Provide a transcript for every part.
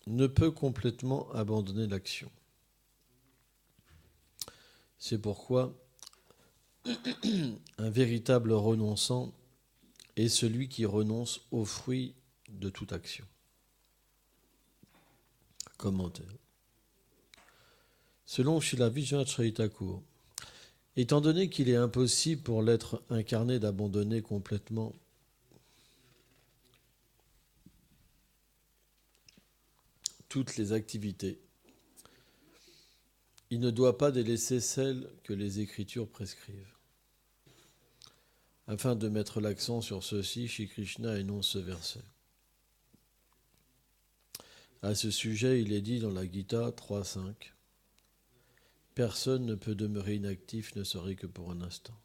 ne peut complètement abandonner l'action. C'est pourquoi un véritable renonçant est celui qui renonce au fruit de toute action. Commentaire. Selon Srila Vijayacharya Thakur, étant donné qu'il est impossible pour l'être incarné d'abandonner complètement toutes les activités, il ne doit pas délaisser celles que les Écritures prescrivent. Afin de mettre l'accent sur ceci, Shri Krishna énonce ce verset. À ce sujet, il est dit dans la Gita 3.5 « Personne ne peut demeurer inactif, ne serait que pour un instant. »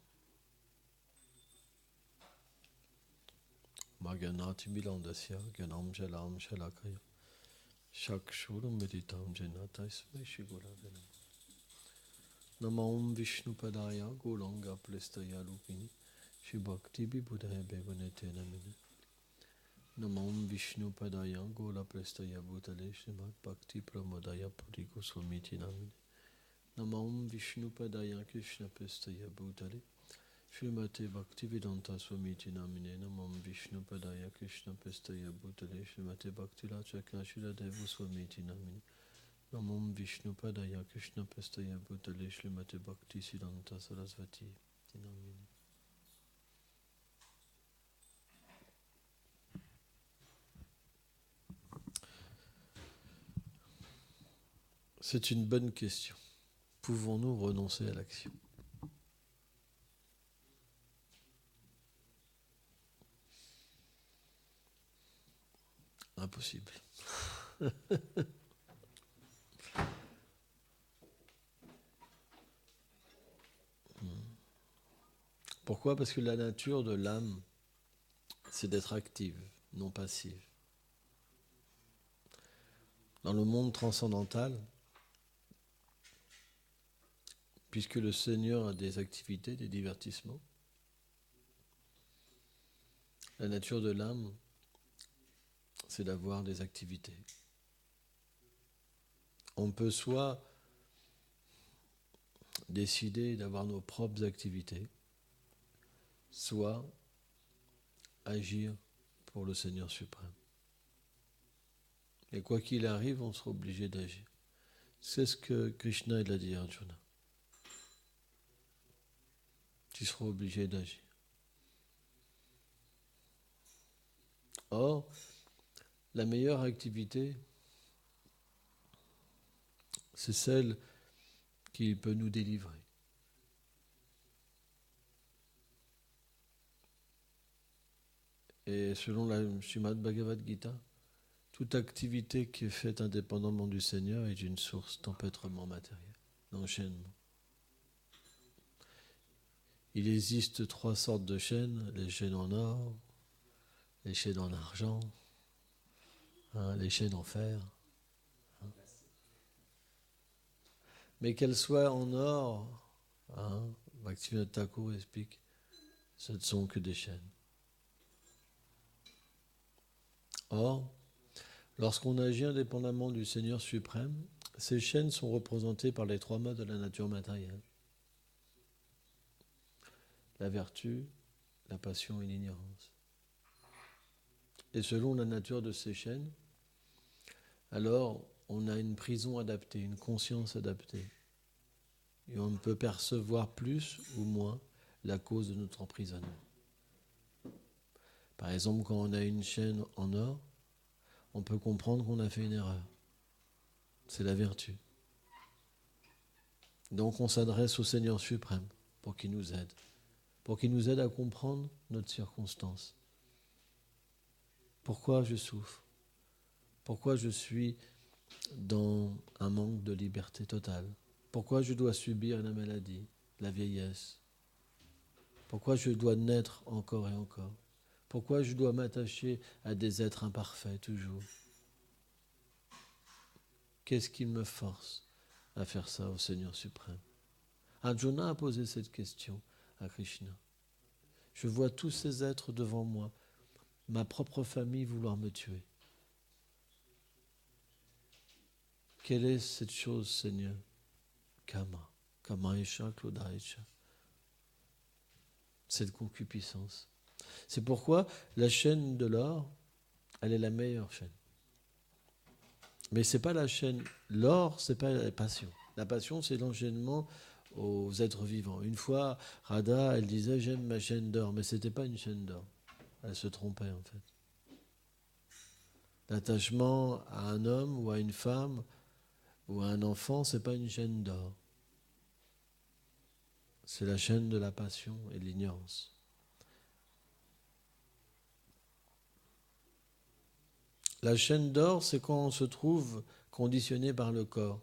Maganati Milandasya Ganam Jalam Shalakaya Shakshuram Meditam Janata Ismai Shiguladana Namam Vishnu Padaya Golanga Plestaya Lupini Shibhakti Bibudaya Begunete Namine Namam Vishnu Padaya Gola Prestaya Bhutale Srimad Bhakti Pramodaya Puriko Swamiti Namine Namam Vishnu Padaya Krishna Prestaya Bhutale Srimate Bhakti Vedanta Swamiti Namine Namam Vishnu Padaya Krishna Prestaya Bhutale Srimate Bhakti Lachaka Shiradevu Swamiti Namine Namam Vishnu Padaya Krishna Prestaya Bhutale Srimate Bhakti Siddhanta Sarasvati Namine. C'est une bonne question. Pouvons-nous renoncer à l'action ? Impossible. Pourquoi ? Parce que la nature de l'âme, c'est d'être active, non passive. Dans le monde transcendantal, puisque le Seigneur a des activités, des divertissements, la nature de l'âme, c'est d'avoir des activités. On peut soit décider d'avoir nos propres activités, soit agir pour le Seigneur suprême. Et quoi qu'il arrive, on sera obligé d'agir. C'est ce que Krishna il a dit à Arjuna. Tu seras obligé d'agir. Or, la meilleure activité, c'est celle qui peut nous délivrer. Et selon la Srimad Bhagavad Gita, toute activité qui est faite indépendamment du Seigneur est une source d'empêtrement matériel, d'enchaînement. Il existe 3 sortes de chaînes, les chaînes en or, les chaînes en argent, les chaînes en fer. Mais qu'elles soient en or, Bhaktivinoda Thakur explique, ce ne sont que des chaînes. Or, lorsqu'on agit indépendamment du Seigneur suprême, ces chaînes sont représentées par les 3 modes de la nature matérielle. La vertu, la passion et l'ignorance. Et selon la nature de ces chaînes, alors on a une prison adaptée, une conscience adaptée. Et on peut percevoir plus ou moins la cause de notre emprisonnement. Par exemple, quand on a une chaîne en or, on peut comprendre qu'on a fait une erreur. C'est la vertu. Donc on s'adresse au Seigneur suprême pour qu'il nous aide. Pour qu'il nous aide à comprendre notre circonstance. Pourquoi je souffre ? Pourquoi je suis dans un manque de liberté totale ? Pourquoi je dois subir la maladie, la vieillesse ? Pourquoi je dois naître encore et encore ? Pourquoi je dois m'attacher à des êtres imparfaits toujours ? Qu'est-ce qui me force à faire ça au Seigneur suprême ? Arjuna a posé cette question à Krishna. Je vois tous ces êtres devant moi, ma propre famille vouloir me tuer. Quelle est cette chose, Seigneur? Kama. Kama Esha, Kloda Esha. Cette concupiscence. C'est pourquoi la chaîne de l'or, elle est la meilleure chaîne. Mais c'est pas la chaîne. L'or, c'est pas la passion. La passion, c'est l'enchaînement aux êtres vivants. Une fois, Radha, elle disait j'aime ma chaîne d'or, mais c'était pas une chaîne d'or. Elle se trompait en fait. L'attachement à un homme ou à une femme ou à un enfant, c'est pas une chaîne d'or. C'est la chaîne de la passion et de l'ignorance. La chaîne d'or, c'est quand on se trouve conditionné par le corps,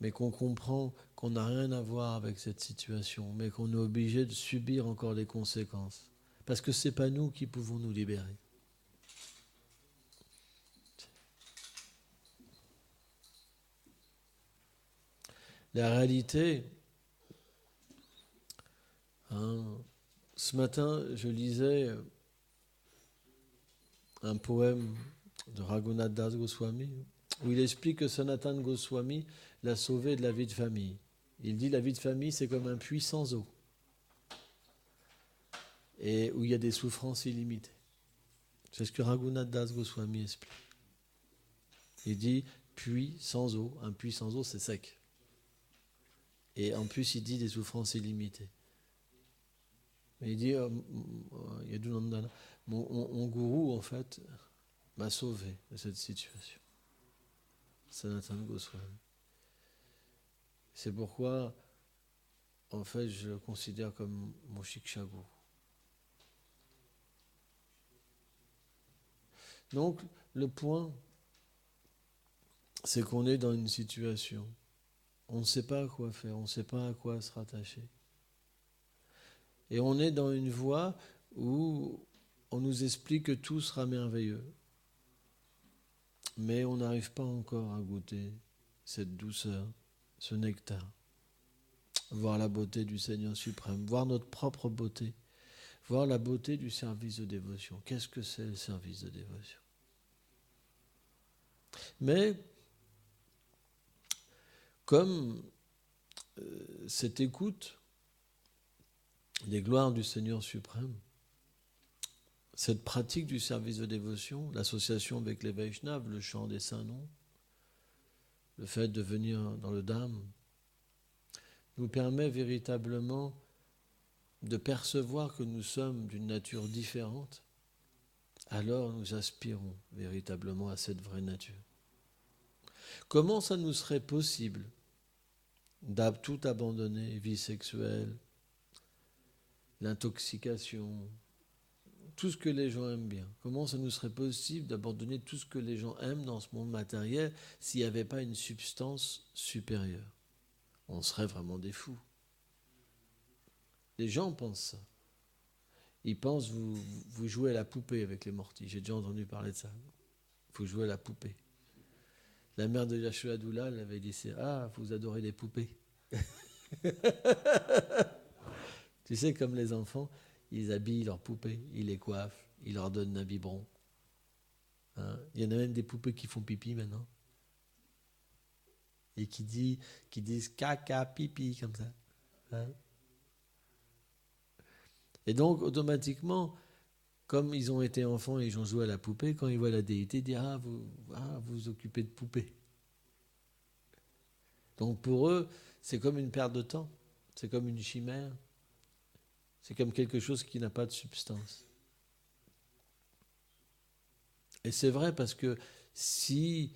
mais qu'on comprend qu'on n'a rien à voir avec cette situation, mais qu'on est obligé de subir encore les conséquences. Parce que ce n'est pas nous qui pouvons nous libérer. La réalité, ce matin, je lisais un poème de Raghunath Das Goswami, où il explique que Sanatana Goswami l'a sauvé de la vie de famille. Il dit la vie de famille, c'est comme un puits sans eau, et où il y a des souffrances illimitées. C'est ce que Raghunath Das Goswami explique. Il dit puits sans eau, un puits sans eau, c'est sec. Et en plus, il dit des souffrances illimitées. Mais il dit, Yadunandana, mon gourou, en fait, m'a sauvé de cette situation. Sanatana Goswami. C'est pourquoi, en fait, je le considère comme mon Shiksha Guru. Donc, le point, c'est qu'on est dans une situation. On ne sait pas à quoi faire, on ne sait pas à quoi se rattacher. Et on est dans une voie où on nous explique que tout sera merveilleux. Mais on n'arrive pas encore à goûter cette douceur, ce nectar. Voir la beauté du Seigneur suprême, voir notre propre beauté, voir la beauté du service de dévotion. Qu'est-ce que c'est le service de dévotion? Mais, comme cette écoute des gloires du Seigneur suprême, cette pratique du service de dévotion, l'association avec les Vaishnavas, le chant des saints noms, le fait de venir dans le Dham, nous permet véritablement de percevoir que nous sommes d'une nature différente, alors nous aspirons véritablement à cette vraie nature. Comment ça nous serait possible tout abandonner, vie sexuelle, l'intoxication, tout ce que les gens aiment bien? Comment ça nous serait possible d'abandonner tout ce que les gens aiment dans ce monde matériel s'il n'y avait pas une substance supérieure? On serait vraiment des fous. Les gens pensent ça. Ils pensent vous jouez à la poupée avec les mortis. J'ai déjà entendu parler de ça. Vous jouez à la poupée. La mère de Yashoda, elle avait dit ah, vous adorez les poupées. Tu sais, comme les enfants, ils habillent leurs poupées, ils les coiffent, ils leur donnent un biberon. Hein? Il y en a même des poupées qui font pipi maintenant. Et qui disent caca, pipi, comme ça. Hein? Et donc, automatiquement, comme ils ont été enfants et ils ont joué à la poupée, quand ils voient la déité, ils disent vous vous occupez de poupée. Donc pour eux, c'est comme une perte de temps, c'est comme une chimère, c'est comme quelque chose qui n'a pas de substance. Et c'est vrai parce que si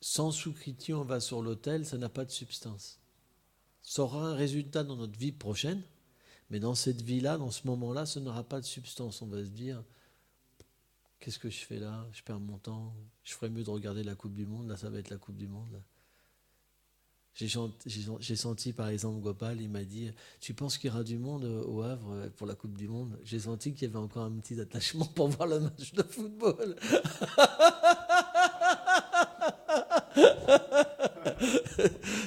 sans Sukriti on va sur l'autel, ça n'a pas de substance. Ça aura un résultat dans notre vie prochaine, mais dans cette vie-là, dans ce moment-là, ça n'aura pas de substance. On va se dire, qu'est-ce que je fais là? Je perds mon temps, je ferais mieux de regarder la Coupe du Monde, là ça va être la Coupe du Monde. Là. J'ai senti par exemple Gopal, il m'a dit tu penses qu'il y aura du monde au Havre pour la Coupe du Monde? J'ai senti qu'il y avait encore un petit attachement pour voir le match de football.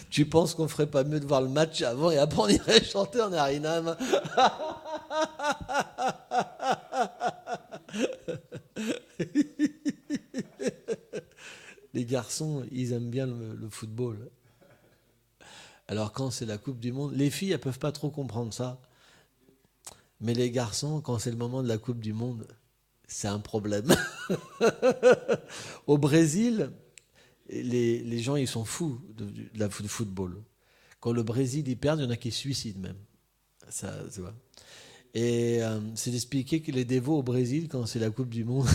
Tu penses qu'on ferait pas mieux de voir le match avant et après on irait chanter en Harinam? les garçons, ils aiment bien le football. Alors quand c'est la Coupe du Monde, les filles, elles peuvent pas trop comprendre ça. Mais les garçons, quand c'est le moment de la Coupe du Monde, c'est un problème. Au Brésil, les gens, ils sont fous de football. Quand le Brésil, ils perdent, il y en a qui se suicident même. Ça, tu vois. Et c'est d'expliquer que les dévots au Brésil, quand c'est la Coupe du Monde,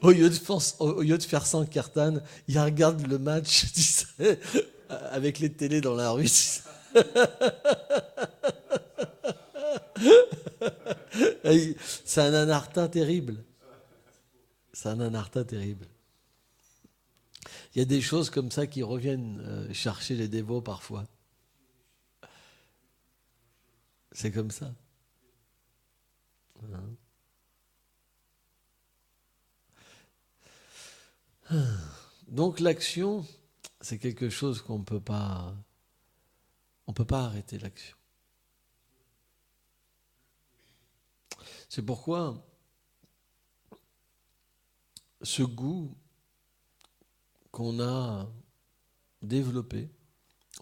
au lieu de faire ça en cartane, ils regardent le match, tu sais, avec les télés dans la rue. C'est un anartha terrible. C'est un anartha terrible. Il y a des choses comme ça qui reviennent chercher les dévots parfois. C'est comme ça. Donc l'action, c'est quelque chose qu'on peut pas, on peut pas arrêter l'action. C'est pourquoi ce goût qu'on a développé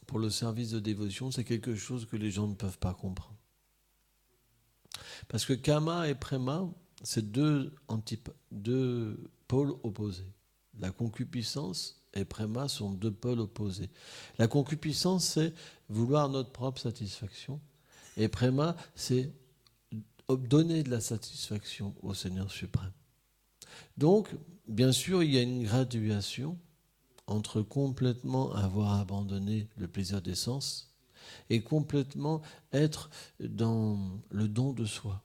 pour le service de dévotion, c'est quelque chose que les gens ne peuvent pas comprendre. Parce que Kama et Prema, c'est deux pôles opposés. La concupiscence et Prema sont deux pôles opposés. La concupiscence, c'est vouloir notre propre satisfaction. Et Prema, c'est donner de la satisfaction au Seigneur suprême. Donc, bien sûr, il y a une graduation entre complètement avoir abandonné le plaisir des sens et complètement être dans le don de soi,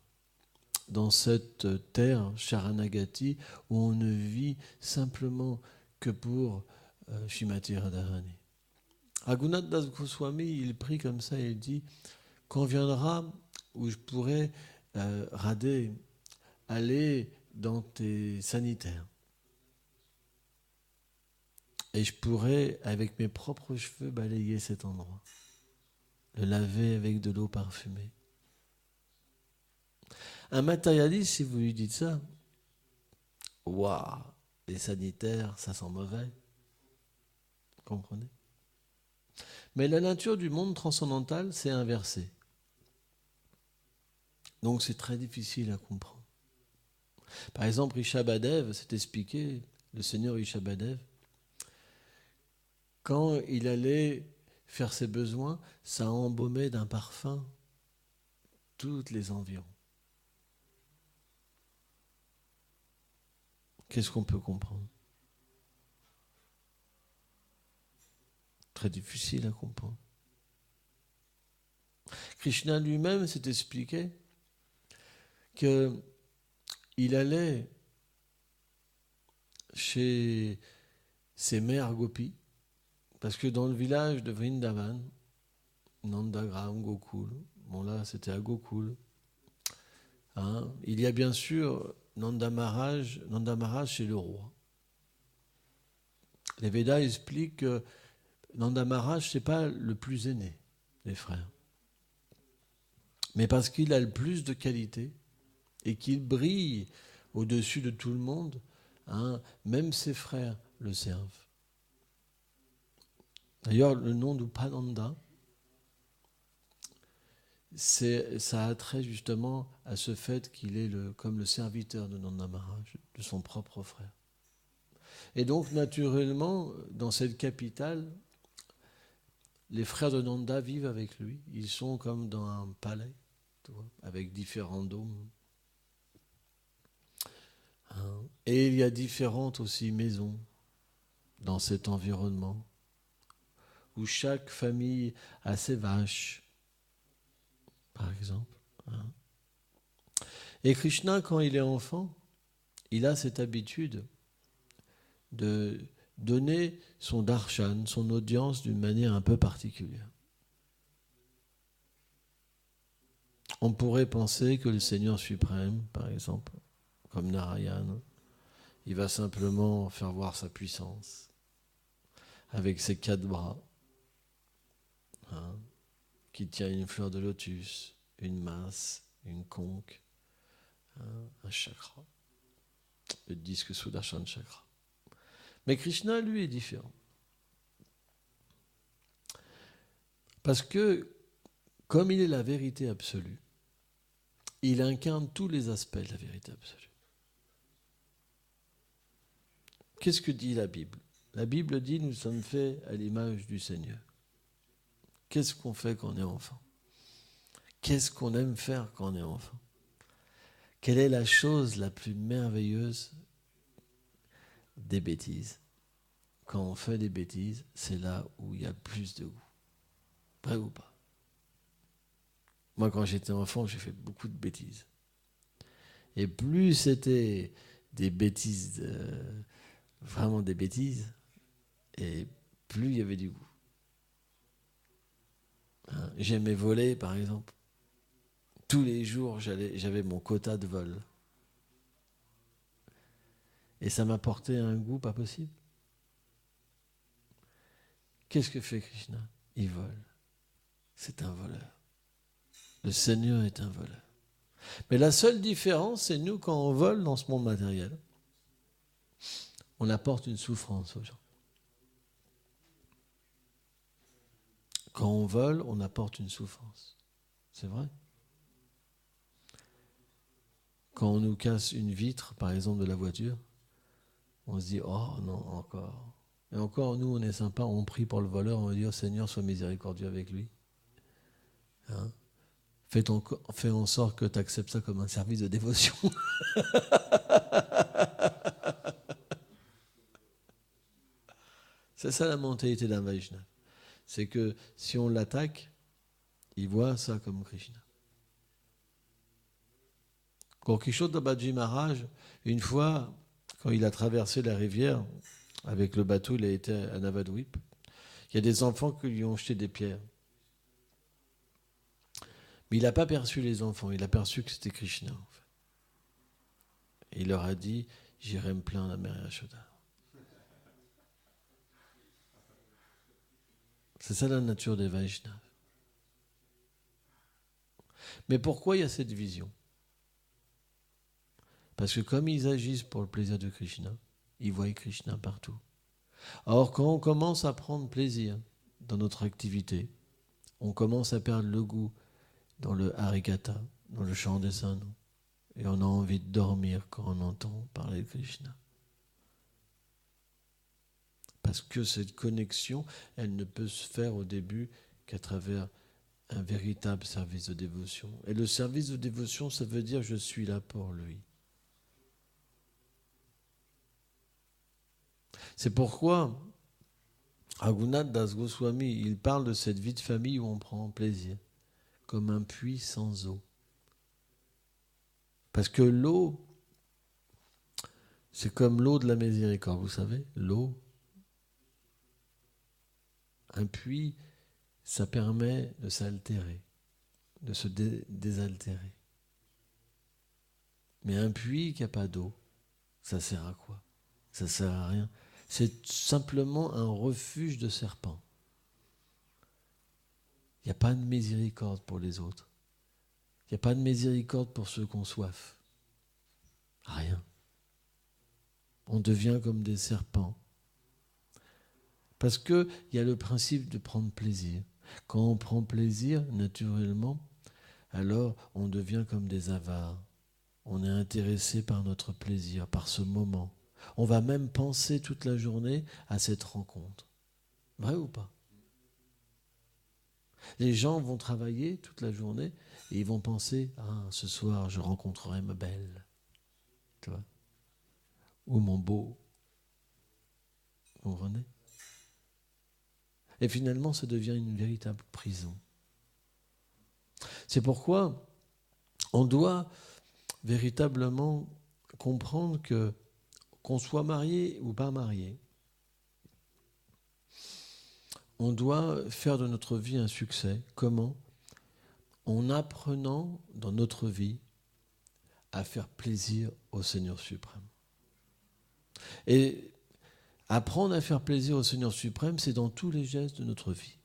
dans cette terre Sharanagati où on ne vit simplement que pour Shrimati Radharani. Raghunath Das Goswami, il prie comme ça et il dit « Quand viendra où je pourrai, Radhe, aller dans tes sanitaires, et je pourrais, avec mes propres cheveux, balayer cet endroit, le laver avec de l'eau parfumée. » Un matérialiste, si vous lui dites ça, waouh, les sanitaires, ça sent mauvais. Vous comprenez ? Mais la nature du monde transcendantal, c'est inversé. Donc c'est très difficile à comprendre. Par exemple, Rishabhadev, c'est expliqué, le seigneur Rishabhadev, quand il allait faire ses besoins, ça embaumait d'un parfum toutes les environs. Qu'est-ce qu'on peut comprendre ? Très difficile à comprendre. Krishna lui-même s'est expliqué qu'il allait chez ses mères gopis, parce que dans le village de Vrindavan, Nandagram, Gokul, bon là c'était à Gokul, hein, il y a bien sûr Nanda Maharaj c'est le roi. Les Védas expliquent que Nanda Maharaj c'est pas le plus aîné des frères, mais parce qu'il a le plus de qualité et qu'il brille au-dessus de tout le monde, hein, même ses frères le servent. D'ailleurs, le nom d'Upananda, ça a trait justement à ce fait qu'il est comme le serviteur de Nanda Maharaj, de son propre frère. Et donc, naturellement, dans cette capitale, les frères de Nanda vivent avec lui. Ils sont comme dans un palais, tu vois, avec différents dômes. Hein. Et il y a différentes aussi maisons dans cet environnement, où chaque famille a ses vaches, par exemple. Hein. Et Krishna, quand il est enfant, il a cette habitude de donner son darshan, son audience d'une manière un peu particulière. On pourrait penser que le Seigneur suprême, par exemple, comme Narayana, il va simplement faire voir sa puissance avec ses 4 bras, hein, qui tient une fleur de lotus, une masse, une conque, hein, un chakra. le disque Sudarshan Chakra. Mais Krishna, lui, est différent. Parce que, comme il est la vérité absolue, il incarne tous les aspects de la vérité absolue. Qu'est-ce que dit la Bible ? La Bible dit « Nous sommes faits à l'image du Seigneur ». Qu'est-ce qu'on fait quand on est enfant ? Qu'est-ce qu'on aime faire quand on est enfant ? Quelle est la chose la plus merveilleuse des bêtises ? Quand on fait des bêtises, c'est là où il y a le plus de goût. Vrai ou pas ? Moi, quand j'étais enfant, j'ai fait beaucoup de bêtises. Et plus c'était des bêtises, vraiment des bêtises, et plus il y avait du goût. Hein, j'aimais voler, par exemple. Tous les jours, j'avais mon quota de vol. Et ça m'apportait un goût pas possible. Qu'est-ce que fait Krishna ? Il vole. C'est un voleur. Le Seigneur est un voleur. Mais la seule différence, c'est nous, quand on vole dans ce monde matériel, on apporte une souffrance aux gens. Quand on vole, on apporte une souffrance. C'est vrai. Quand on nous casse une vitre, par exemple, de la voiture, on se dit « Oh non, encore ». Et encore, nous, on est sympa, on prie pour le voleur, on va dire « Seigneur, sois miséricordieux avec lui hein ». Fais en sorte que tu acceptes ça comme un service de dévotion. C'est ça la mentalité d'un Vaishnava. C'est que si on l'attaque, il voit ça comme Krishna. Gorkishore Babaji Maharaj, une fois, quand il a traversé la rivière, avec le bateau, il a été à Navadvip, il y a des enfants qui lui ont jeté des pierres. Mais il n'a pas perçu les enfants, il a perçu que c'était Krishna. En fait. Et il leur a dit, j'irai me plaindre à Mère Yashoda. C'est ça la nature des Vaishnavas. Mais pourquoi il y a cette vision ? Parce que comme ils agissent pour le plaisir de Krishna, ils voient Krishna partout. Or, quand on commence à prendre plaisir dans notre activité, on commence à perdre le goût dans le harikatha, dans le chant des saints noms. Et on a envie de dormir quand on entend parler de Krishna. Parce que cette connexion, elle ne peut se faire au début qu'à travers un véritable service de dévotion. Et le service de dévotion, ça veut dire je suis là pour lui. C'est pourquoi Raghunath Das Goswami, il parle de cette vie de famille où on prend plaisir, comme un puits sans eau. Parce que l'eau, c'est comme l'eau de la miséricorde, vous savez, l'eau. Un puits, ça permet de s'altérer, de se désaltérer. Mais un puits qui n'a pas d'eau, ça sert à quoi ? Ça sert à rien. C'est simplement un refuge de serpents. Il n'y a pas de miséricorde pour les autres. Il n'y a pas de miséricorde pour ceux qui ont soif. Rien. On devient comme des serpents. Parce qu'il y a le principe de prendre plaisir. Quand on prend plaisir, naturellement, alors on devient comme des avares. On est intéressé par notre plaisir, par ce moment. On va même penser toute la journée à cette rencontre. Vrai ou pas ? Les gens vont travailler toute la journée et ils vont penser « Ah, ce soir, je rencontrerai ma belle. » Tu vois ? Ou mon beau. Vous comprenez ? Et finalement, ça devient une véritable prison. C'est pourquoi on doit véritablement comprendre que, qu'on soit marié ou pas marié, on doit faire de notre vie un succès. Comment ? En apprenant dans notre vie à faire plaisir au Seigneur suprême. Et apprendre à faire plaisir au Seigneur suprême, c'est dans tous les gestes de notre vie.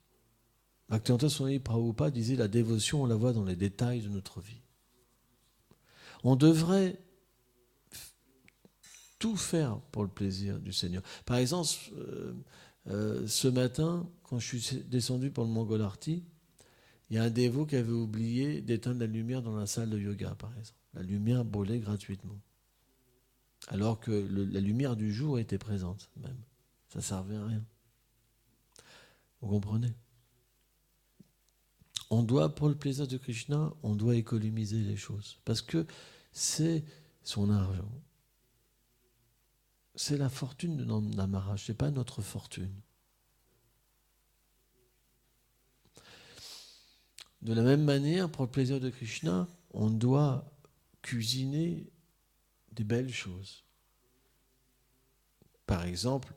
Bhaktivedanta Swami Prabhupada disait la dévotion, on la voit dans les détails de notre vie. On devrait tout faire pour le plaisir du Seigneur. Par exemple, ce matin, quand je suis descendu pour le Mont Golarty, il y a un dévot qui avait oublié d'éteindre la lumière dans la salle de yoga, par exemple. La lumière brûlait gratuitement. Alors que la lumière du jour était présente, même. Ça ne servait à rien. Vous comprenez ? On doit, pour le plaisir de Krishna, on doit économiser les choses. Parce que c'est son argent. C'est la fortune de Nanda Maharaj, ce n'est pas notre fortune. De la même manière, pour le plaisir de Krishna, on doit cuisiner des belles choses. Par exemple,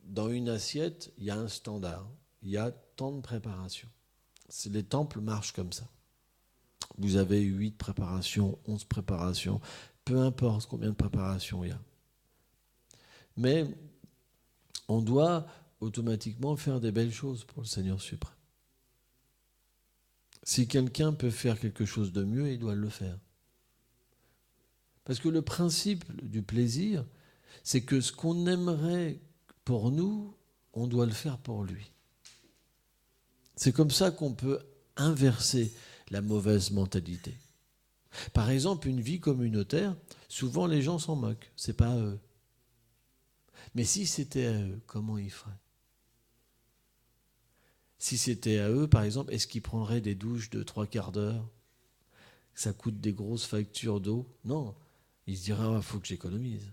dans une assiette, il y a un standard. Il y a tant de préparations. Les temples marchent comme ça. Vous avez 8 préparations, 11 préparations, peu importe combien de préparations il y a. Mais on doit automatiquement faire des belles choses pour le Seigneur suprême. Si quelqu'un peut faire quelque chose de mieux, il doit le faire. Parce que le principe du plaisir, c'est que ce qu'on aimerait pour nous, on doit le faire pour lui. C'est comme ça qu'on peut inverser la mauvaise mentalité. Par exemple, une vie communautaire, souvent les gens s'en moquent, c'est pas à eux. Mais si c'était à eux, comment ils feraient ? Si c'était à eux, par exemple, est-ce qu'ils prendraient des douches de 3/4 d'heure ? Ça coûte des grosses factures d'eau ? Non, ils se diraient, faut que j'économise.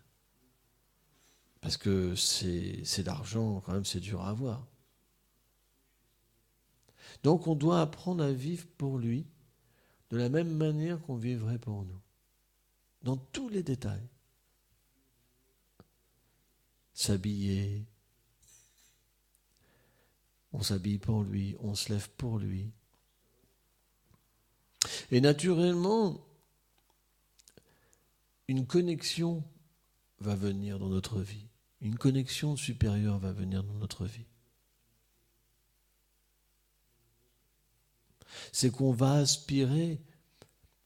Parce que c'est l'argent, quand même, c'est dur à avoir. Donc on doit apprendre à vivre pour lui de la même manière qu'on vivrait pour nous. Dans tous les détails. S'habiller. On s'habille pour lui, on se lève pour lui. Et naturellement, une connexion va venir dans notre vie. Une connexion supérieure va venir dans notre vie. C'est qu'on va aspirer,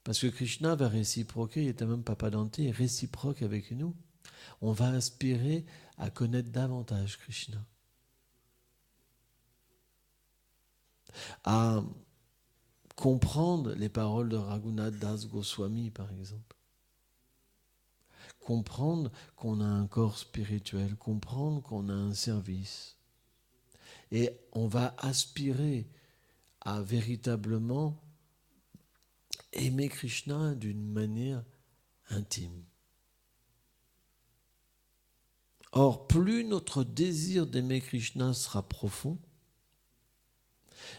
parce que Krishna va réciproquer, il était même Papadanti, réciproque avec nous. On va aspirer à connaître davantage Krishna. À comprendre les paroles de Raghunath Das Goswami, par exemple. Comprendre qu'on a un corps spirituel, comprendre qu'on a un service. Et on va aspirer à véritablement aimer Krishna d'une manière intime. Or, plus notre désir d'aimer Krishna sera profond,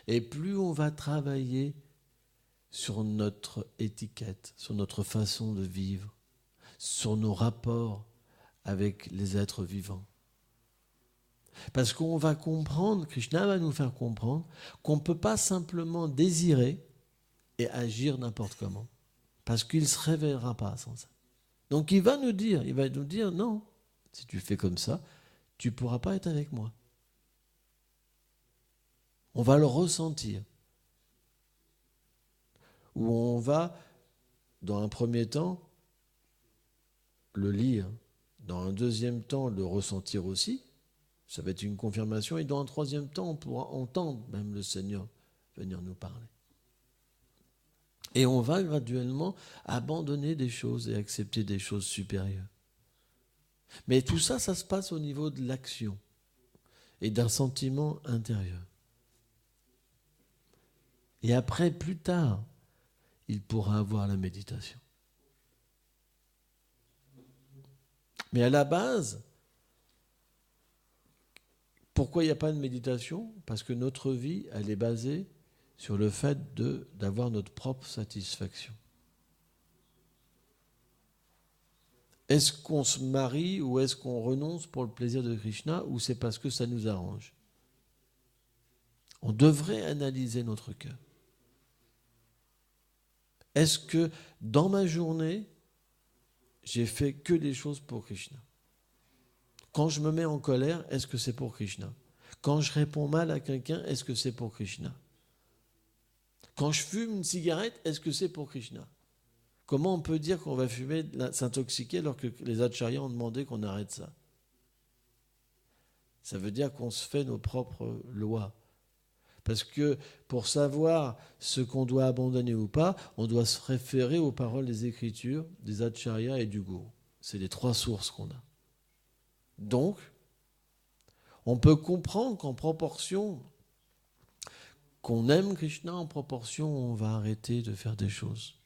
et plus on va travailler sur notre étiquette, sur notre façon de vivre, sur nos rapports avec les êtres vivants. Parce qu'on va comprendre, Krishna va nous faire comprendre qu'on ne peut pas simplement désirer et agir n'importe comment. Parce qu'il ne se révélera pas sans ça. Donc il va nous dire non, si tu fais comme ça, tu ne pourras pas être avec moi. On va le ressentir. Ou on va, dans un premier temps, le lire. Dans un deuxième temps, le ressentir aussi. Ça va être une confirmation. Et dans un troisième temps, on pourra entendre même le Seigneur venir nous parler. Et on va graduellement abandonner des choses et accepter des choses supérieures. Mais tout ça, ça se passe au niveau de l'action et d'un sentiment intérieur. Et après, plus tard, il pourra avoir la méditation. Mais à la base, pourquoi il n'y a pas de méditation ? Parce que notre vie, elle est basée sur le fait d'avoir notre propre satisfaction. Est-ce qu'on se marie ou est-ce qu'on renonce pour le plaisir de Krishna ou c'est parce que ça nous arrange ? On devrait analyser notre cœur. Est-ce que dans ma journée, j'ai fait que des choses pour Krishna ? Quand je me mets en colère, est-ce que c'est pour Krishna ? Quand je réponds mal à quelqu'un, est-ce que c'est pour Krishna ? Quand je fume une cigarette, est-ce que c'est pour Krishna ? Comment on peut dire qu'on va fumer, s'intoxiquer alors que les acharyas ont demandé qu'on arrête ça? Ça veut dire qu'on se fait nos propres lois. Parce que pour savoir ce qu'on doit abandonner ou pas, on doit se référer aux paroles des Écritures, des acharyas et du gourou. C'est les 3 sources qu'on a. Donc, on peut comprendre qu'en proportion, qu'on aime Krishna, en proportion, on va arrêter de faire des choses.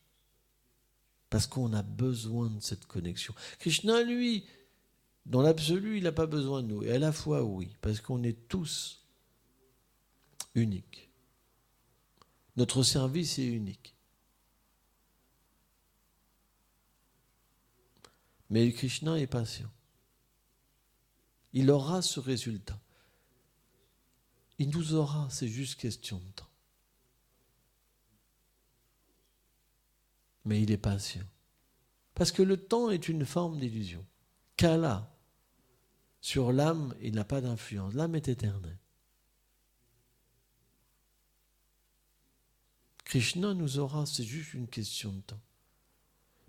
Parce qu'on a besoin de cette connexion. Krishna, lui, dans l'absolu, il n'a pas besoin de nous. Et à la fois, oui, parce qu'on est tous uniques. Notre service est unique. Mais Krishna est patient. Il aura ce résultat. Il nous aura, c'est juste question de temps. Mais il est patient. Parce que le temps est une forme d'illusion. Kala, sur l'âme, il n'a pas d'influence. L'âme est éternelle. Krishna nous aura, c'est juste une question de temps.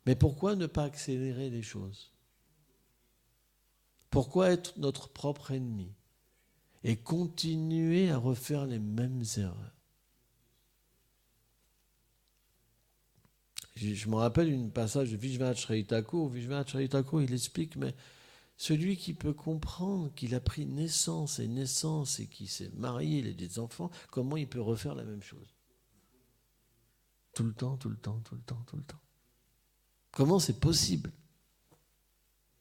Mais pourquoi ne pas accélérer les choses? Pourquoi être notre propre ennemi et continuer à refaire les mêmes erreurs? Je me rappelle une passage de Vishwanath Chaitanya Thakur. Vishwanath Chaitanya Thakur, il explique, mais celui qui peut comprendre qu'il a pris naissance et qui s'est marié, il a des enfants, comment il peut refaire la même chose? Tout le temps. Comment c'est possible?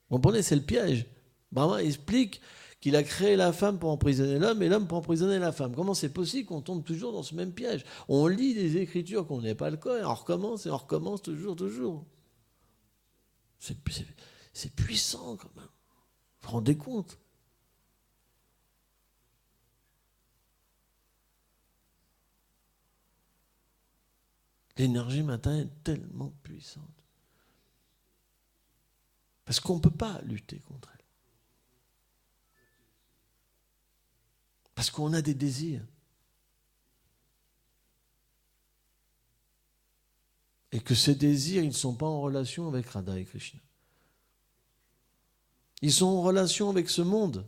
Vous comprenez, c'est le piège. Brahma explique qu'il a créé la femme pour emprisonner l'homme et l'homme pour emprisonner la femme. Comment c'est possible qu'on tombe toujours dans ce même piège? On lit des écritures qu'on n'est pas le cas et on recommence toujours. C'est puissant quand même. Vous vous rendez compte? L'énergie matin est tellement puissante. Parce qu'on ne peut pas lutter contre elle. Parce qu'on a des désirs. Et que ces désirs, ils ne sont pas en relation avec Radha et Krishna. Ils sont en relation avec ce monde.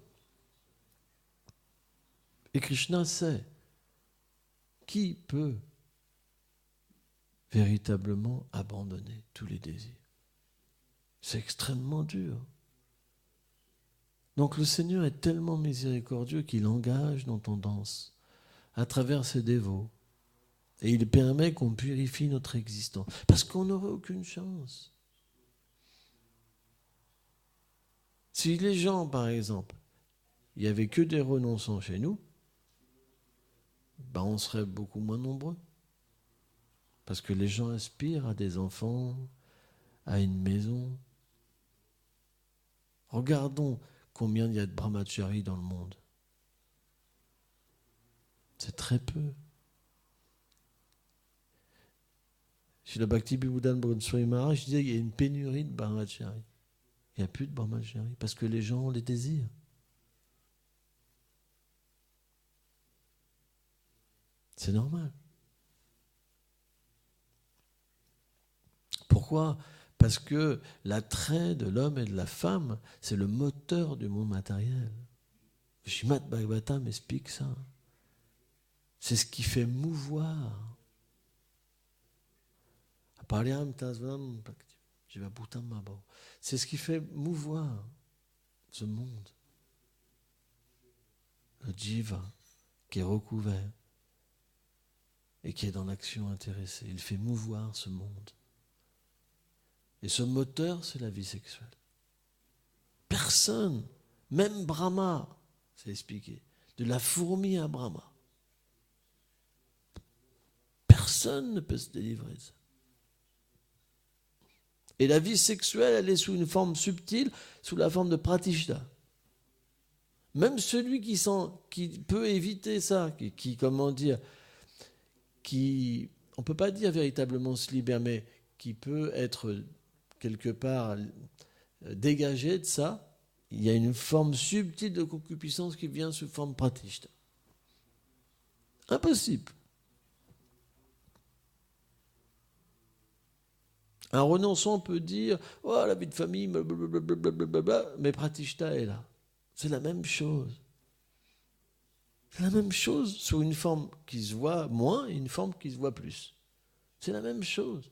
Et Krishna sait qui peut véritablement abandonner tous les désirs. C'est extrêmement dur. Donc le Seigneur est tellement miséricordieux qu'il engage dans ton danse à travers ses dévots. Et il permet qu'on purifie notre existence. Parce qu'on n'aurait aucune chance. Si les gens, par exemple, il n'y avait que des renonçants chez nous, on serait beaucoup moins nombreux. Parce que les gens aspirent à des enfants, à une maison. Regardons combien il y a de brahmacharis dans le monde. C'est très peu. Chez le Bhakti Binoda Swami Maharaj, je disais qu'il y a une pénurie de brahmacharis. Il n'y a plus de brahmacharis parce que les gens ont les désirs. C'est normal. Pourquoi? Parce que l'attrait de l'homme et de la femme, c'est le moteur du monde matériel. Srimad Bhagavatam explique ça. C'est ce qui fait mouvoir. C'est ce qui fait mouvoir ce monde. Le jiva qui est recouvert et qui est dans l'action intéressée. Il fait mouvoir ce monde. Et ce moteur, c'est la vie sexuelle. Personne, même Brahma, c'est expliqué, de la fourmi à Brahma, personne ne peut se délivrer de ça. Et la vie sexuelle, elle est sous une forme subtile, sous la forme de pratishta. Même celui qui peut éviter ça, on ne peut pas dire véritablement se libère, mais qui peut être quelque part dégagé de ça, il y a une forme subtile de concupiscence qui vient sous forme pratishta. Impossible. Un renonçant peut dire « Oh, la vie de famille, blablabla », mais Pratishta est là. C'est la même chose. C'est la même chose sous une forme qui se voit moins et une forme qui se voit plus. C'est la même chose.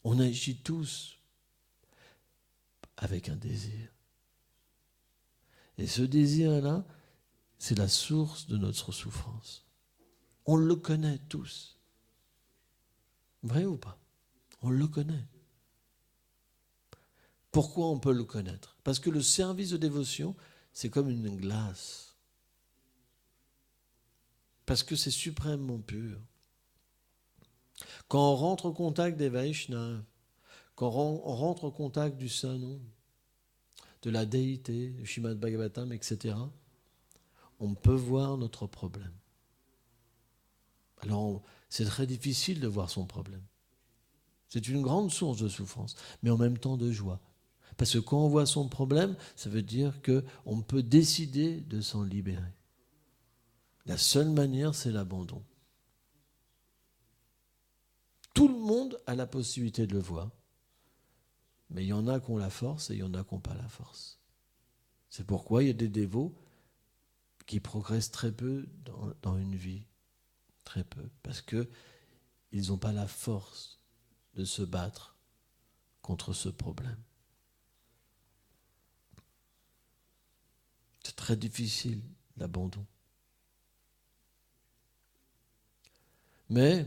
On agit tous avec un désir. Et ce désir-là, c'est la source de notre souffrance. On le connaît tous. Vrai ou pas? On le connaît. Pourquoi on peut le connaître? Parce que le service de dévotion, c'est comme une glace. Parce que c'est suprêmement pur. Quand on rentre au contact des Vaishnavas, quand on rentre au contact du Saint-Nom, de la déité, du Srimad Bhagavatam, etc., on peut voir notre problème. Alors, c'est très difficile de voir son problème. C'est une grande source de souffrance, mais en même temps de joie. Parce que quand on voit son problème, ça veut dire qu'on peut décider de s'en libérer. La seule manière, c'est l'abandon. Tout le monde a la possibilité de le voir, mais il y en a qui ont la force et il y en a qui n'ont pas la force. C'est pourquoi il y a des dévots qui progressent très peu dans une vie, très peu, parce qu'ils n'ont pas la force de se battre contre ce problème. C'est très difficile, l'abandon. Mais,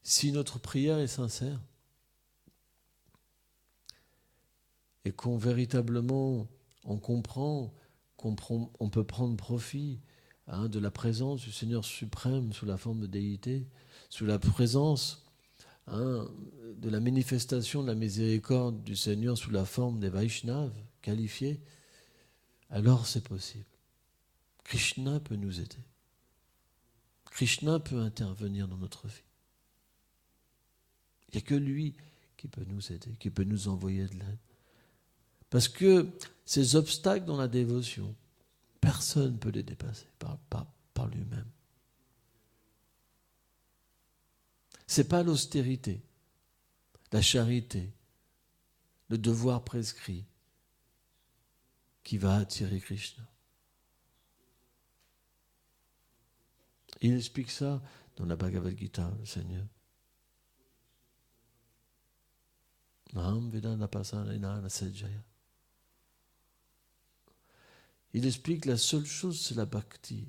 si notre prière est sincère, et qu'on véritablement, on comprend qu'on peut prendre profit de la présence du Seigneur suprême sous la forme de déité, sous la présence de la manifestation de la miséricorde du Seigneur sous la forme des Vaishnavas qualifiés, alors c'est possible. Krishna peut nous aider. Krishna peut intervenir dans notre vie. Il n'y a que lui qui peut nous aider, qui peut nous envoyer de l'aide. Parce que ces obstacles dans la dévotion, personne ne peut les dépasser par lui-même. Ce n'est pas l'austérité, la charité, le devoir prescrit qui va attirer Krishna. Il explique ça dans la Bhagavad Gita, le Seigneur. Il explique que la seule chose, c'est la bhakti.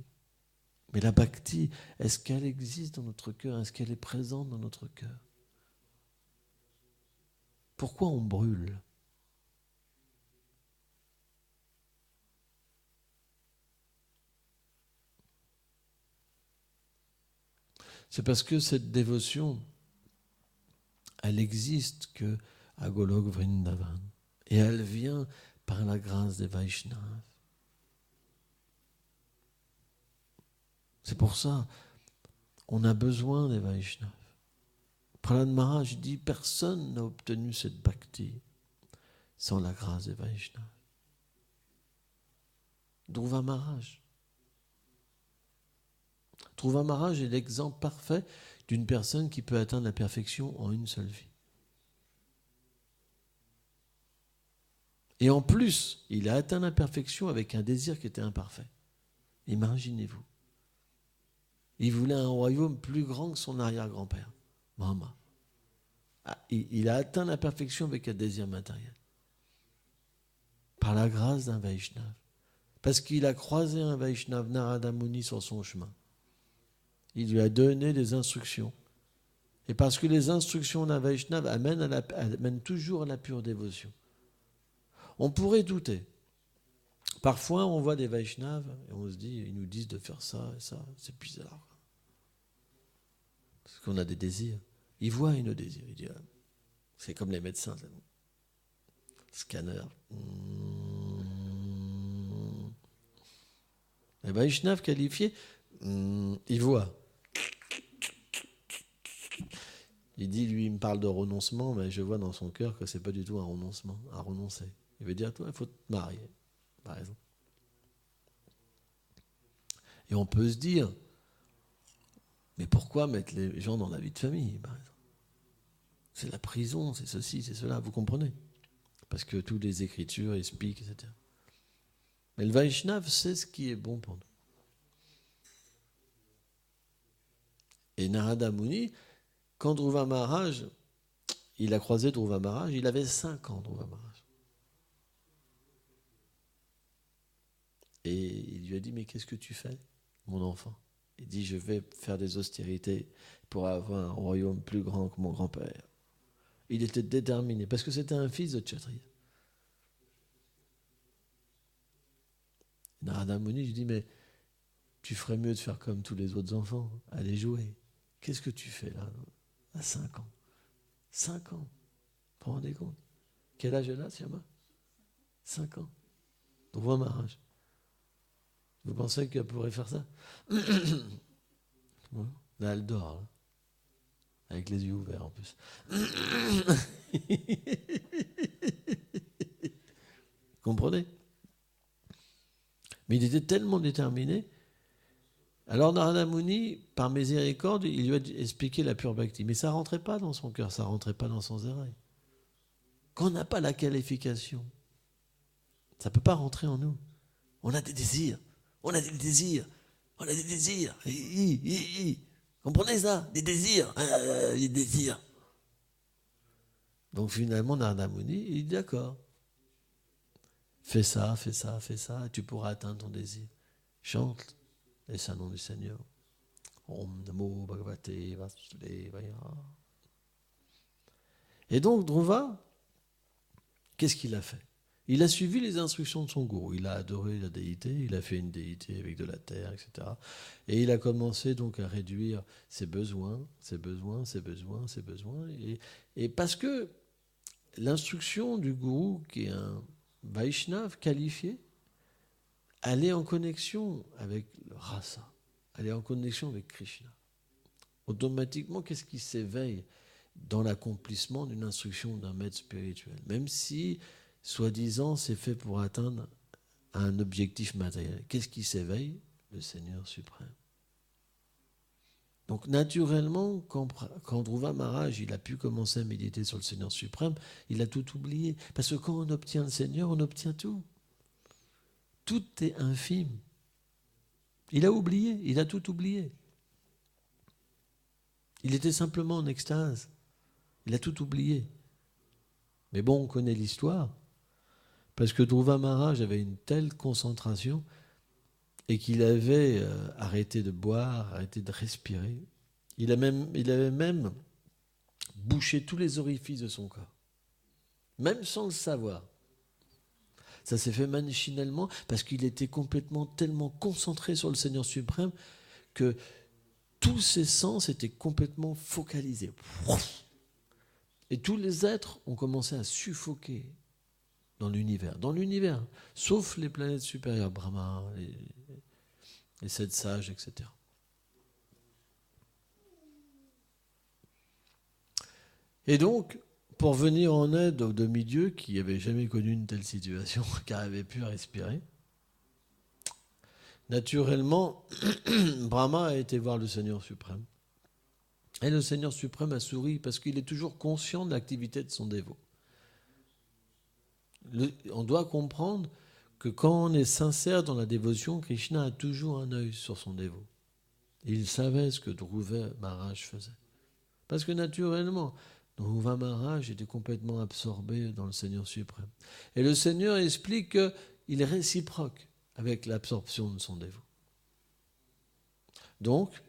Mais la bhakti, est-ce qu'elle existe dans notre cœur? Est-ce qu'elle est présente dans notre cœur? Pourquoi on brûle? C'est parce que cette dévotion, elle existe que à Golok Vrindavan. Et elle vient par la grâce des Vaishnavas. C'est pour ça on a besoin des Vaishnavas. Prahlad Maharaj dit personne n'a obtenu cette bhakti sans la grâce des Vaishnavas. Dhruva Maharaj. Dhruva Maharaj est l'exemple parfait d'une personne qui peut atteindre la perfection en une seule vie. Et en plus, il a atteint la perfection avec un désir qui était imparfait. Imaginez-vous. Il voulait un royaume plus grand que son arrière-grand-père, Brahma. Il a atteint la perfection avec un désir matériel. Par la grâce d'un Vaishnava. Parce qu'il a croisé un Vaishnava, Narada Muni, sur son chemin. Il lui a donné des instructions. Et parce que les instructions d'un Vaishnava amènent toujours à la pure dévotion. On pourrait douter. Parfois, on voit des Vaishnavas et on se dit, ils nous disent de faire ça et ça, c'est bizarre. Parce qu'on a des désirs. Ils voient nos désirs. Ils disent, c'est comme les médecins. Scanner. Les Vaishnavas qualifiés, ils voient. Il dit, lui, il me parle de renoncement, mais je vois dans son cœur que c'est pas du tout un renoncement, à renoncer. Il veut dire, toi, il faut te marier, par exemple. Et on peut se dire, Mais pourquoi mettre les gens dans la vie de famille, par exemple? C'est la prison, c'est ceci, c'est cela, vous comprenez? Parce que toutes les écritures expliquent, etc. Mais le Vaishnav sait ce qui est bon pour nous. Et Narada Muni, quand Dhruva Maharaj, il a croisé Dhruva Maharaj, il avait 5 ans, Dhruva Maharaj. Et il lui a dit, mais qu'est-ce que tu fais, mon enfant? Il dit, je vais faire des austérités pour avoir un royaume plus grand que mon grand-père. Il était déterminé, parce que c'était un fils de Kshatriya. Narada Muni, je dis, mais tu ferais mieux de faire comme tous les autres enfants, aller jouer. Qu'est-ce que tu fais là, à 5 ans? 5 ans, vous vous rendez compte? Quel âge elle a, Syama? 5 ans. Dhruva Maharaj. Vous pensez qu'elle pourrait faire ça? Là, elle dort, là. Avec les yeux ouverts en plus. Comprenez? Mais il était tellement déterminé. Alors Narada Muni, par miséricorde, il lui a expliqué la pure bhakti. Mais ça ne rentrait pas dans son cœur, ça ne rentrait pas dans son zérail. Quand on n'a pas la qualification, ça ne peut pas rentrer en nous. On a des désirs, on a des désirs, on a des désirs. Comprenez ça? Des désirs, des désirs. Donc finalement, Narada Muni, il dit d'accord. Fais ça, fais ça, fais ça, et tu pourras atteindre ton désir. Chante les saints noms du Seigneur. Om Namo Bhagavate Vasudevaya. Et donc, Dhruva, qu'est-ce qu'il a fait? Il a suivi les instructions de son gourou. Il a adoré la déité, il a fait une déité avec de la terre, etc. Et il a commencé donc à réduire ses besoins, ses besoins, ses besoins, ses besoins. Et parce que l'instruction du gourou, qui est un Vaishnav qualifié, elle est en connexion avec le rasa, elle est en connexion avec Krishna. Automatiquement, qu'est-ce qui s'éveille dans l'accomplissement d'une instruction d'un maître spirituel? Même si, soi-disant, c'est fait pour atteindre un objectif matériel. Qu'est-ce qui s'éveille? Le Seigneur suprême. Donc naturellement, quand Dhruva Maharaj il a pu commencer à méditer sur le Seigneur suprême, il a tout oublié. Parce que quand on obtient le Seigneur, on obtient tout. Tout est infime. Il a oublié, il a tout oublié. Il était simplement en extase. Il a tout oublié. Mais bon, on connaît l'histoire. Parce que Dhruva Maharaj avait une telle concentration et qu'il avait arrêté de boire, arrêté de respirer. Il avait même bouché tous les orifices de son corps. Même sans le savoir. Ça s'est fait machinalement parce qu'il était tellement concentré sur le Seigneur suprême que tous ses sens étaient complètement focalisés. Et tous les êtres ont commencé à suffoquer dans l'univers, sauf les planètes supérieures, Brahma, les 7 sages, etc. Et donc, pour venir en aide aux demi-dieux qui n'avaient jamais connu une telle situation, qui n'avaient pu respirer, naturellement, Brahma a été voir le Seigneur suprême. Et le Seigneur suprême a souri parce qu'il est toujours conscient de l'activité de son dévot. On doit comprendre que quand on est sincère dans la dévotion, Krishna a toujours un œil sur son dévot. Il savait ce que Dhruva Maharaj faisait. Parce que naturellement, Dhruva Maharaj était complètement absorbé dans le Seigneur suprême. Et le Seigneur explique qu'il est réciproque avec l'absorption de son dévot. Donc,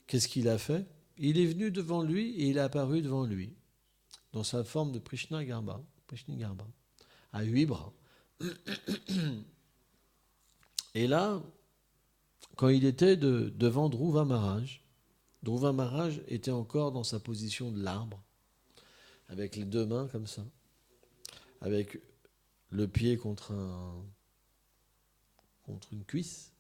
qu'est-ce qu'il a fait? Il est venu devant lui et il est apparu devant lui, dans sa forme de Prishnagarbha, à 8 bras. Et là, quand il était devant Dhruva Maharaj était encore dans sa position de l'arbre, avec les 2 mains comme ça, avec le pied contre une cuisse.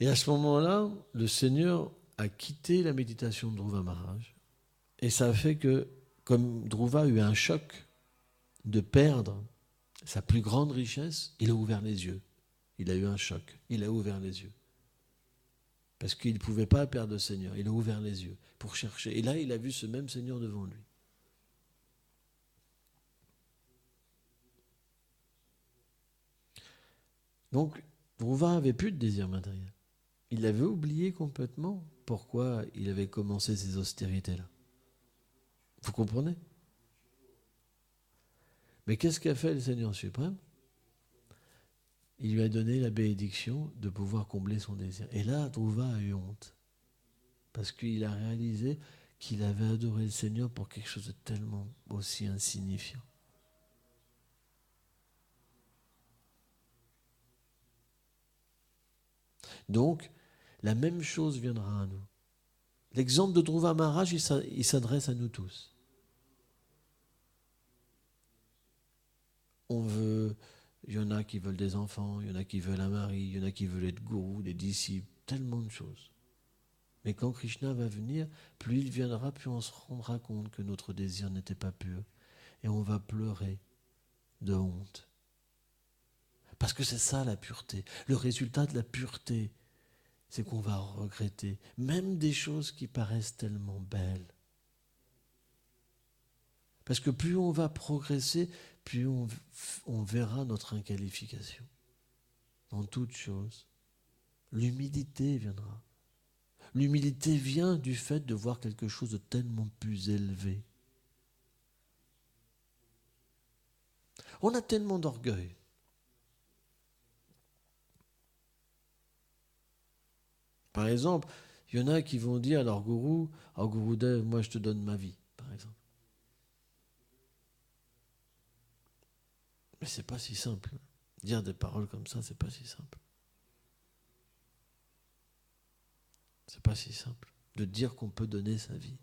Et à ce moment-là, le Seigneur a quitté la méditation de Dhruva Maharaj. Et ça a fait que, comme Dhruva a eu un choc de perdre sa plus grande richesse, il a ouvert les yeux. Il a eu un choc, il a ouvert les yeux. Parce qu'il ne pouvait pas perdre le Seigneur. Il a ouvert les yeux pour chercher. Et là, il a vu ce même Seigneur devant lui. Donc, Dhruva n'avait plus de désir matériel. Il avait oublié complètement pourquoi il avait commencé ces austérités-là. Vous comprenez? Mais qu'est-ce qu'a fait le Seigneur suprême? Il lui a donné la bénédiction de pouvoir combler son désir. Et là, Dhruva a eu honte. Parce qu'il a réalisé qu'il avait adoré le Seigneur pour quelque chose de tellement aussi insignifiant. Donc, la même chose viendra à nous. L'exemple de Dhruva Maharaj, il s'adresse à nous tous. Il y en a qui veulent des enfants, il y en a qui veulent un mari, il y en a qui veulent être gourous, des disciples, tellement de choses. Mais quand Krishna va venir, plus il viendra, plus on se rendra compte que notre désir n'était pas pur. Et on va pleurer de honte. Parce que c'est ça la pureté. Le résultat de la pureté, c'est qu'on va regretter même des choses qui paraissent tellement belles. Parce que plus on va progresser, plus on verra notre inqualification. Dans toute chose, l'humilité viendra. L'humilité vient du fait de voir quelque chose de tellement plus élevé. On a tellement d'orgueil. Par exemple, il y en a qui vont dire à leur gourou, « Gurudev, moi je te donne ma vie », par exemple. Mais c'est pas si simple. Dire des paroles comme ça, c'est pas si simple. C'est pas si simple de dire qu'on peut donner sa vie.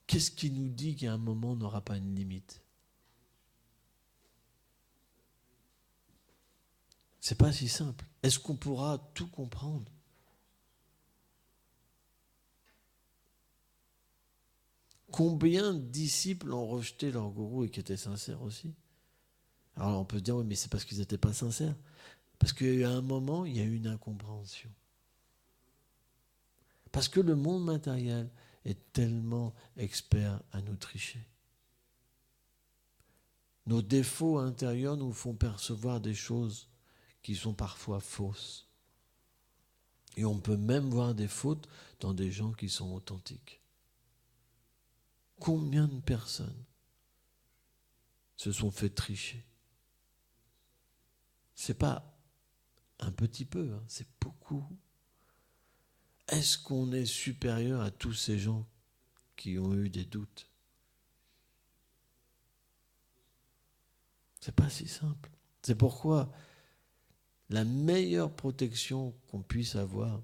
Qu'est-ce qui nous dit qu'à un moment on n'aura pas une limite? C'est pas si simple. Est-ce qu'on pourra tout comprendre? Combien de disciples ont rejeté leur gourou et qui étaient sincères aussi? Alors on peut se dire, oui, mais c'est parce qu'ils n'étaient pas sincères. Parce qu'à un moment, il y a eu une incompréhension. Parce que le monde matériel est tellement expert à nous tricher. Nos défauts intérieurs nous font percevoir des choses qui sont parfois fausses. Et on peut même voir des fautes dans des gens qui sont authentiques. Combien de personnes se sont fait tricher? C'est pas un petit peu, hein, c'est beaucoup. Est-ce qu'on est supérieur à tous ces gens qui ont eu des doutes? C'est pas si simple. C'est pourquoi la meilleure protection qu'on puisse avoir,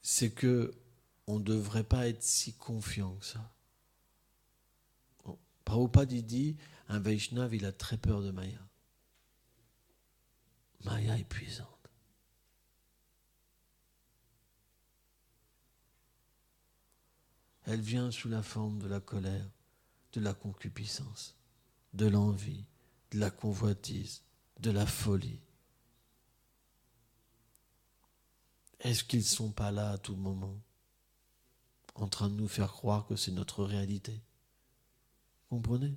c'est que on ne devrait pas être si confiant que ça. Prabhupada dit, un Vaishnav, il a très peur de Maya. Maya épuisante. Elle vient sous la forme de la colère, de la concupiscence, de l'envie, de la convoitise, de la folie. Est-ce qu'ils ne sont pas là à tout moment, en train de nous faire croire que c'est notre réalité? Comprenez?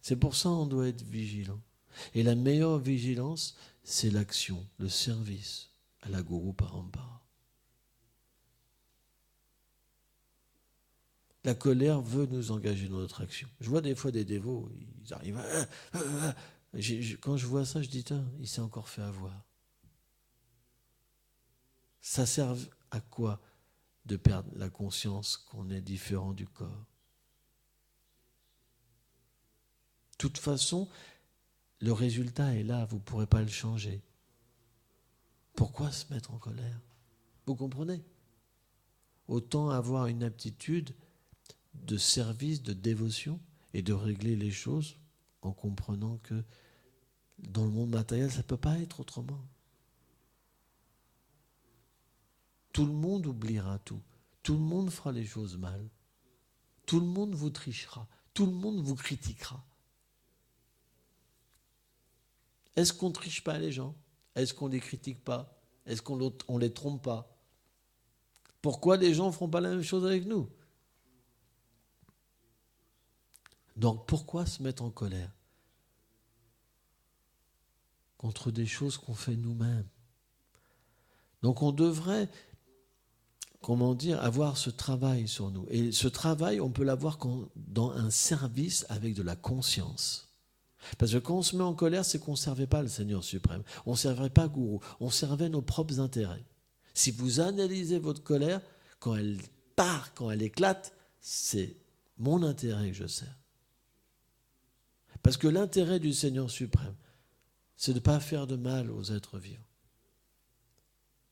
C'est pour ça qu'on doit être vigilant. Et la meilleure vigilance, c'est l'action, le service à la Guru Parampara. La colère veut nous engager dans notre action. Je vois des fois des dévots, ils arrivent quand je vois ça, je dis, il s'est encore fait avoir. Ça sert à quoi de perdre la conscience qu'on est différent du corps? De toute façon, le résultat est là, vous ne pourrez pas le changer. Pourquoi se mettre en colère? Vous comprenez? Autant avoir une aptitude de service, de dévotion et de régler les choses en comprenant que dans le monde matériel, ça ne peut pas être autrement. Tout le monde oubliera tout. Tout le monde fera les choses mal. Tout le monde vous trichera. Tout le monde vous critiquera. Est-ce qu'on ne triche pas les gens? Est-ce qu'on ne les critique pas? Est-ce qu'on ne les trompe pas? Pourquoi les gens ne feront pas la même chose avec nous? Donc pourquoi se mettre en colère contre des choses qu'on fait nous-mêmes? Donc on devrait, avoir ce travail sur nous. Et ce travail, on peut l'avoir dans un service avec de la conscience. Parce que quand on se met en colère, c'est qu'on ne servait pas le Seigneur suprême. On ne servait pas Gourou. On servait nos propres intérêts. Si vous analysez votre colère, quand elle part, quand elle éclate, c'est mon intérêt que je sers. Parce que l'intérêt du Seigneur suprême, c'est de ne pas faire de mal aux êtres vivants.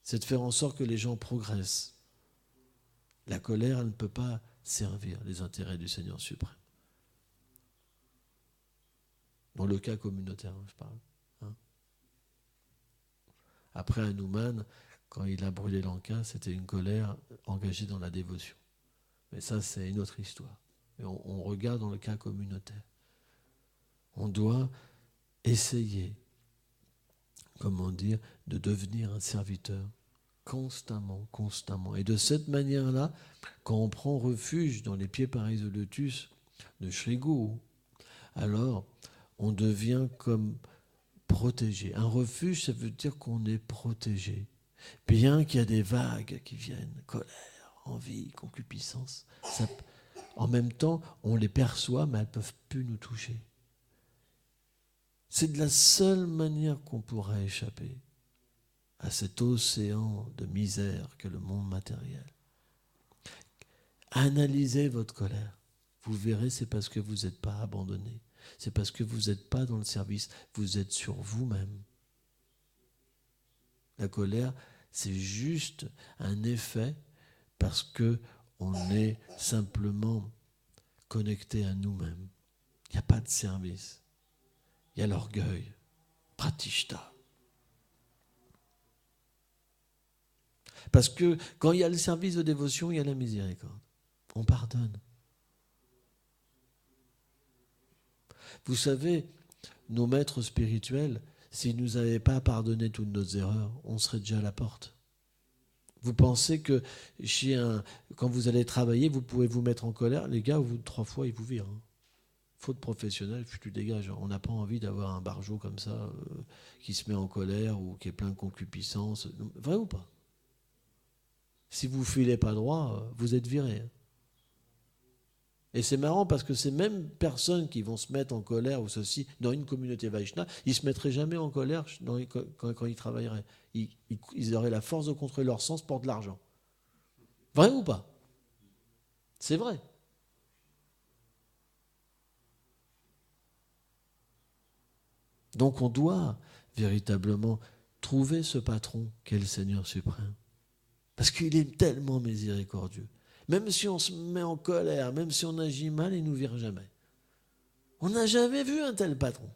C'est de faire en sorte que les gens progressent. La colère, elle ne peut pas servir les intérêts du Seigneur suprême. Dans le cas communautaire, je parle. Après Hanuman, quand il a brûlé Lanka, c'était une colère engagée dans la dévotion. Mais ça, c'est une autre histoire. Et on regarde dans le cas communautaire. On doit essayer, de devenir un serviteur constamment. Et de cette manière-là, quand on prend refuge dans les pieds pareils de lotus de Sri Guru, alors on devient comme protégé. Un refuge, ça veut dire qu'on est protégé. Bien qu'il y a des vagues qui viennent, colère, envie, concupiscence, en même temps, on les perçoit, mais elles ne peuvent plus nous toucher. C'est de la seule manière qu'on pourra échapper à cet océan de misère que le monde matériel. Analysez votre colère. Vous verrez, c'est parce que vous n'êtes pas abandonné. C'est parce que vous n'êtes pas dans le service. Vous êtes sur vous-même. La colère, c'est juste un effet parce qu'on est simplement connecté à nous-mêmes. Il n'y a pas de service. Il y a l'orgueil. Pratishta. Parce que quand il y a le service de dévotion, il y a la miséricorde. On pardonne. Vous savez, nos maîtres spirituels, s'ils ne nous avaient pas pardonné toutes nos erreurs, on serait déjà à la porte. Vous pensez que quand vous allez travailler, vous pouvez vous mettre en colère, les gars, au bout de 3 fois, ils vous virent. Faute professionnelle, tu dégages. On n'a pas envie d'avoir un barjot comme ça qui se met en colère ou qui est plein de concupiscence. Vrai ou pas? Si vous ne filez pas droit, vous êtes viré. Et c'est marrant parce que ces mêmes personnes qui vont se mettre en colère ou ceci, dans une communauté Vaishnava, ils ne se mettraient jamais en colère quand ils travailleraient. Ils auraient la force de contrôler leur sens pour de l'argent. Vrai ou pas? C'est vrai. Donc on doit véritablement trouver ce patron qu'est le Seigneur suprême. Parce qu'il est tellement miséricordieux. Même si on se met en colère, même si on agit mal, il ne nous vire jamais. On n'a jamais vu un tel patron.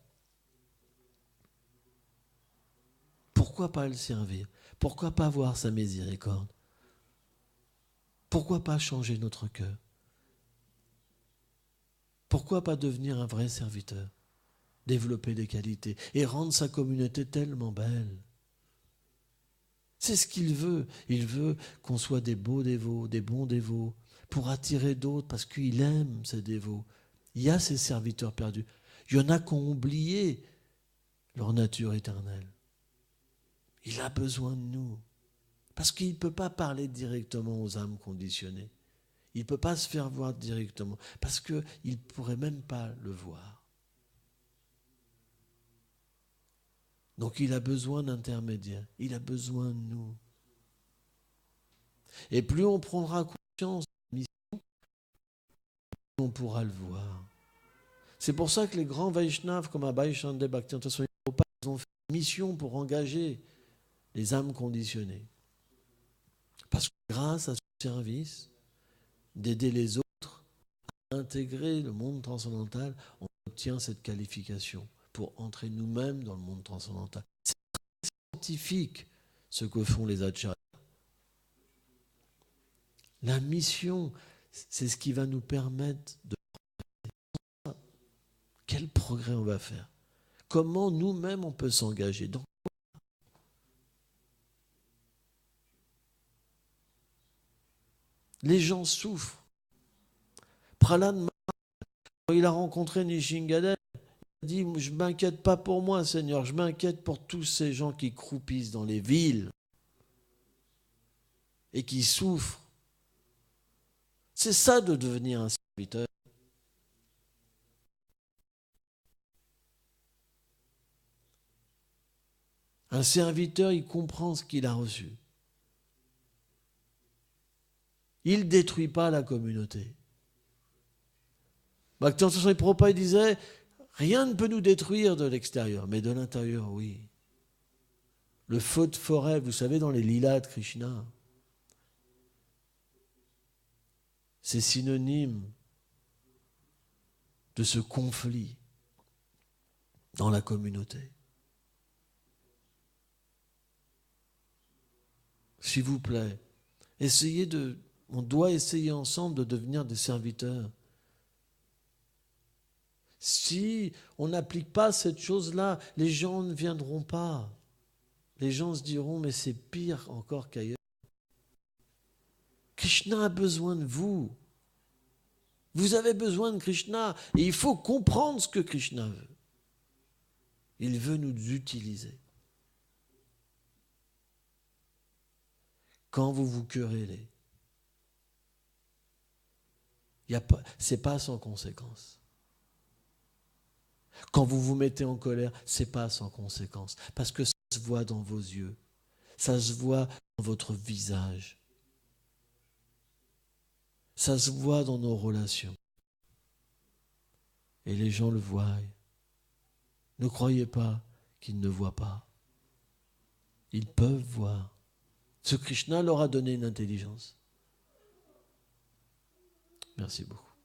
Pourquoi pas le servir? Pourquoi pas voir sa miséricorde? Pourquoi pas changer notre cœur? Pourquoi pas devenir un vrai serviteur? Développer des qualités et rendre sa communauté tellement belle. C'est ce qu'il veut. Il veut qu'on soit des beaux dévots, des bons dévots, pour attirer d'autres parce qu'il aime ces dévots. Il y a ces serviteurs perdus. Il y en a qui ont oublié leur nature éternelle. Il a besoin de nous. Parce qu'il ne peut pas parler directement aux âmes conditionnées. Il ne peut pas se faire voir directement. Parce qu'il ne pourrait même pas le voir. Donc il a besoin d'intermédiaires. Il a besoin de nous. Et plus on prendra conscience de la mission, plus on pourra le voir. C'est pour ça que les grands Vaishnavas comme Abhay Chandra Bhaktivedanta Swami Prabhupada, ils ont fait une mission pour engager les âmes conditionnées. Parce que grâce à ce service, d'aider les autres à intégrer le monde transcendantal, on obtient cette qualification pour entrer nous-mêmes dans le monde transcendantal. C'est très scientifique ce que font les acharyas. La mission, c'est ce qui va nous permettre de... Quel progrès on va faire? Comment nous-mêmes on peut s'engager? Les gens souffrent. Prahlad, quand il a rencontré Nishingadev, il a dit « Je ne m'inquiète pas pour moi, Seigneur, je m'inquiète pour tous ces gens qui croupissent dans les villes et qui souffrent. » C'est ça de devenir un serviteur. Un serviteur, il comprend ce qu'il a reçu. Il ne détruit pas la communauté. Bhaktivinoda Swami Prabhupada disait « Rien ne peut nous détruire de l'extérieur, mais de l'intérieur, oui. » Le feu de forêt, vous savez, dans les lilas de Krishna, c'est synonyme de ce conflit dans la communauté. S'il vous plaît, on doit essayer ensemble de devenir des serviteurs. Si on n'applique pas cette chose-là, les gens ne viendront pas. Les gens se diront, mais c'est pire encore qu'ailleurs. Krishna a besoin de vous. Vous avez besoin de Krishna et il faut comprendre ce que Krishna veut. Il veut nous utiliser. Quand vous vous querellez, c'est pas sans conséquence. Quand vous vous mettez en colère, c'est pas sans conséquence. Parce que ça se voit dans vos yeux. Ça se voit dans votre visage. Ça se voit dans nos relations. Et les gens le voient. Ne croyez pas qu'ils ne voient pas. Ils peuvent voir. Ce Krishna leur a donné une intelligence. Merci beaucoup.